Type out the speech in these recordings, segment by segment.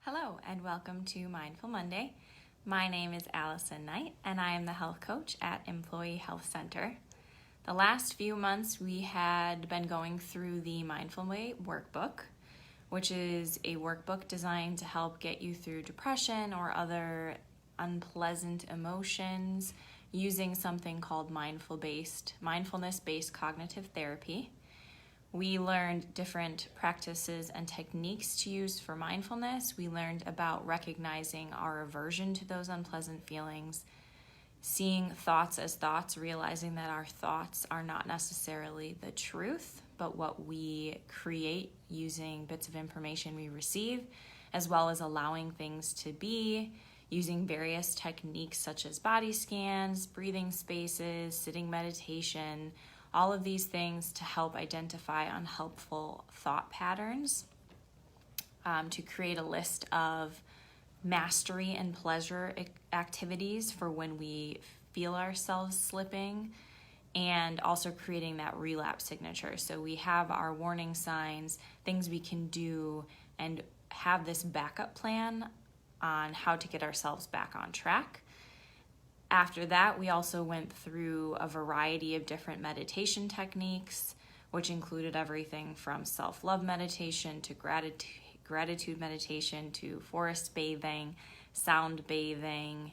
Hello and welcome to Mindful Monday. My name is Allison Knight and I am the health coach at Employee Health Center. The last few months we had been going through the Mindful Way Workbook, which is a workbook designed to help get you through depression or other unpleasant emotions using something called mindfulness-based cognitive therapy. We learned different practices and techniques to use for mindfulness. We learned about recognizing our aversion to those unpleasant feelings, seeing thoughts as thoughts, realizing that our thoughts are not necessarily the truth, but what we create using bits of information we receive, as well as allowing things to be, using various techniques such as body scans, breathing spaces, sitting meditation, all of these things to help identify unhelpful thought patterns, to create a list of mastery and pleasure activities for when we feel ourselves slipping, and also creating that relapse signature. So we have our warning signs, things we can do, and have this backup plan on how to get ourselves back on track. After that, we also went through a variety of different meditation techniques, which included everything from self-love meditation to gratitude meditation to forest bathing, sound bathing,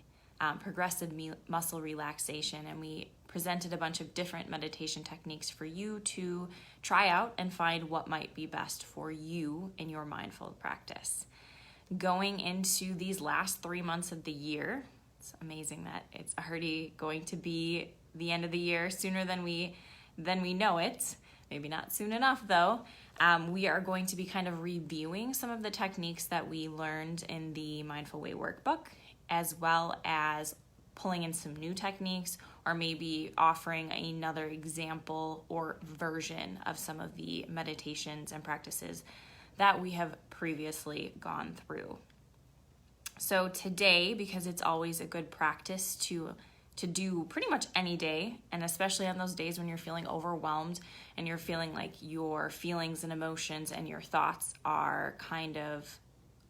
progressive muscle relaxation, and we presented a bunch of different meditation techniques for you to try out and find what might be best for you in your mindful practice. Going into these last 3 months of the year, it's amazing that it's already going to be the end of the year sooner than we know it. Maybe not soon enough though. We are going to be kind of reviewing some of the techniques that we learned in the Mindful Way Workbook, as well as pulling in some new techniques or maybe offering another example or version of some of the meditations and practices that we have previously gone through. So today, because it's always a good practice to do pretty much any day, and especially on those days when you're feeling overwhelmed and you're feeling like your feelings and emotions and your thoughts are kind of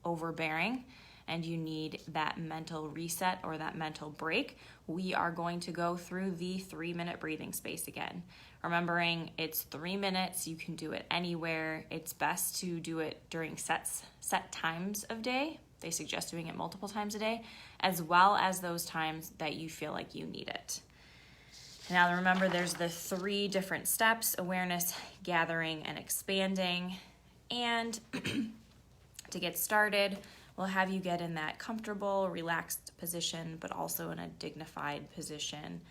overbearing and you need that mental reset or that mental break, we are going to go through the 3-minute breathing space again. Remembering it's 3 minutes, you can do it anywhere. It's best to do it during set times of day. They suggest doing it multiple times a day, as well as those times that you feel like you need it. Now remember, there's the 3 different steps: awareness, gathering, and expanding. And to get started, we'll have you get in that comfortable, relaxed position, but also in a dignified position,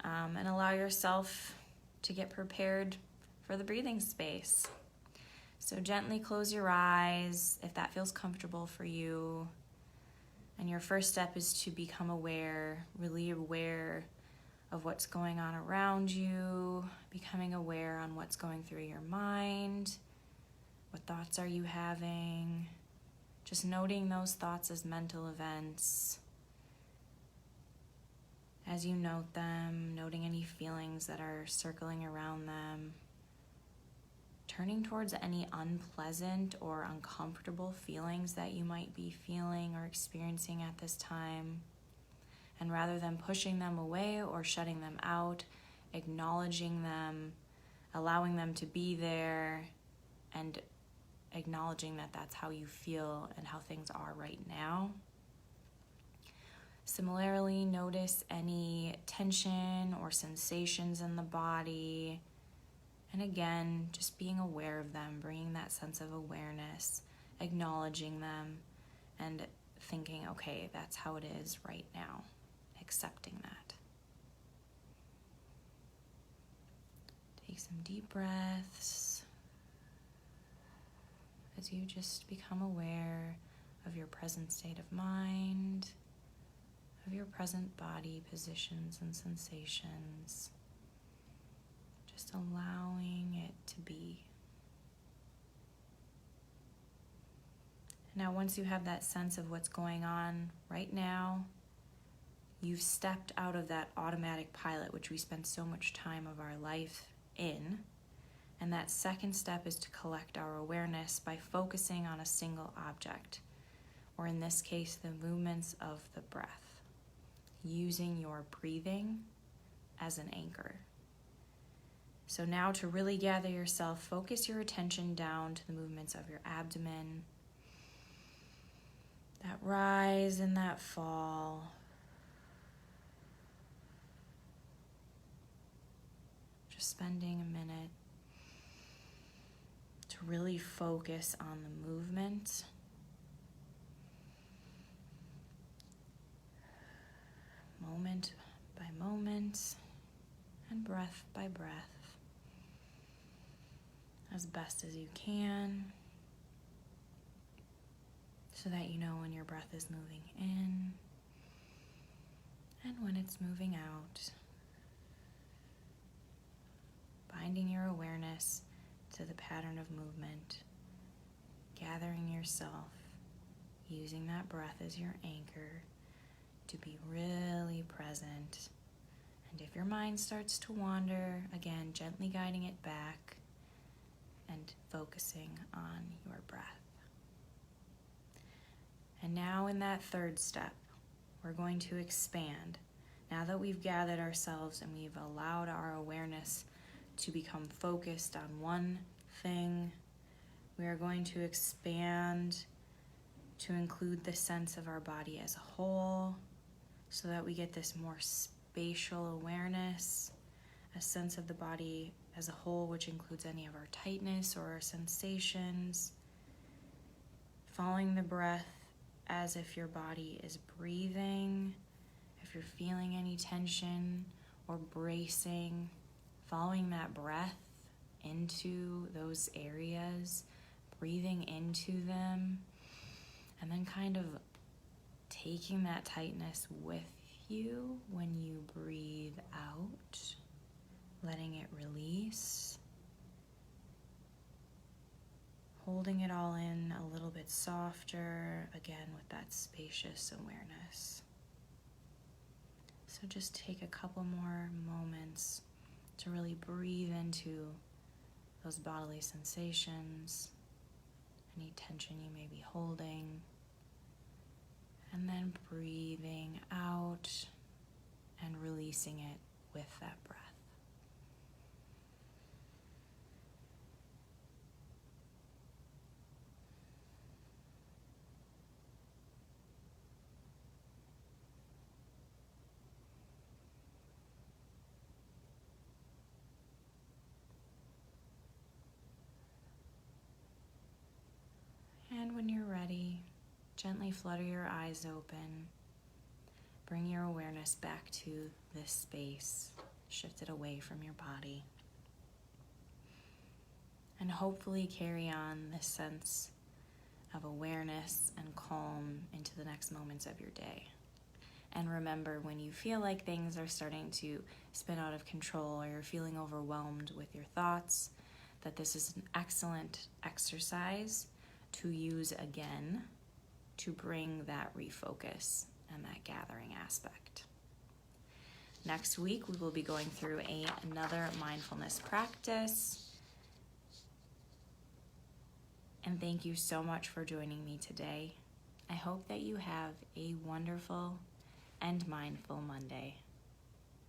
and allow yourself to get prepared for the breathing space. So gently close your eyes if that feels comfortable for you. And your first step is to become aware, really aware of what's going on around you, becoming aware on what's going through your mind. What thoughts are you having? Just noting those thoughts as mental events. As you note them, noting any feelings that are circling around them. Turning towards any unpleasant or uncomfortable feelings that you might be feeling or experiencing at this time. And rather than pushing them away or shutting them out, acknowledging them, allowing them to be there, and acknowledging that that's how you feel and how things are right now. Similarly, notice any tension or sensations in the body. And again, just being aware of them, bringing that sense of awareness, acknowledging them, and thinking, okay, that's how it is right now, accepting that. Take some deep breaths as you just become aware of your present state of mind, of your present body positions and sensations. Just allowing it to be. Now, once you have that sense of what's going on right now, you've stepped out of that automatic pilot, which we spend so much time of our life in. And that second step is to collect our awareness by focusing on a single object. or in this case, the movements of the breath, using your breathing as an anchor. So now to really gather yourself, focus your attention down to the movements of your abdomen, that rise and that fall. Just spending a minute to really focus on the movement. Moment by moment and breath by breath, as best as you can, so that you know when your breath is moving in and when it's moving out. Binding your awareness to the pattern of movement, gathering yourself, using that breath as your anchor to be really present. And if your mind starts to wander, again, gently guiding it back and focusing on your breath. And now in that third step, we're going to expand. Now that we've gathered ourselves and we've allowed our awareness to become focused on one thing, we are going to expand to include the sense of our body as a whole, so that we get this more spatial awareness, a sense of the body as a whole, which includes any of our tightness or our sensations. Following the breath as if your body is breathing. If you're feeling any tension or bracing, following that breath into those areas, breathing into them, and then kind of taking that tightness with you when you breathe out, letting it release, holding it all in a little bit softer, again with that spacious awareness. So just take a couple more moments to really breathe into those bodily sensations, any tension you may be holding, and then breathing out and releasing it with that breath. And when you're ready, gently flutter your eyes open. Bring your awareness back to this space. Shift it away from your body. And hopefully carry on this sense of awareness and calm into the next moments of your day. And remember, when you feel like things are starting to spin out of control or you're feeling overwhelmed with your thoughts, that this is an excellent exercise to use again to bring that refocus and that gathering aspect. Next week, we will be going through another mindfulness practice. And thank you so much for joining me today. I hope that you have a wonderful and mindful Monday.